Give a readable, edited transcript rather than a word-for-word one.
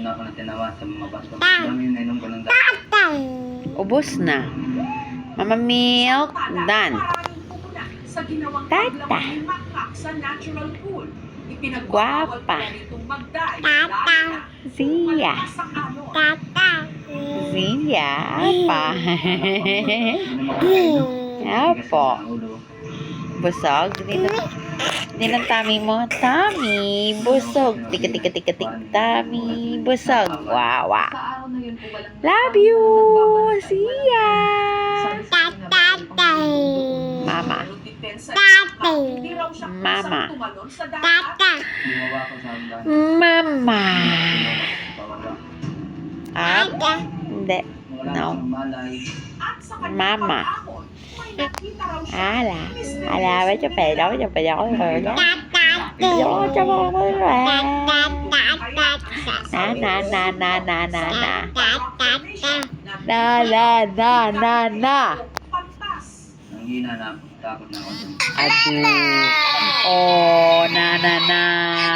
na ako na tinawa sa mga baso. Dami na inom ko ng dami. Ubus na. Mama Milk, done. Sa ginawang Tata. paglaban ni Makmak sa natural pool. Guwapa. Zia. Zia. Apa? Apo. Busog. Hindi lang tummy mo. Tummy. Busog. Tika. Tummy. Busog. Wawa. Love you. Zia. Mama. Mama. Mama. Up. Hindi. No. Mama. Ala. Baca pedang. Na. Nanghina na. Takot na ako. Aduh. Oh, na.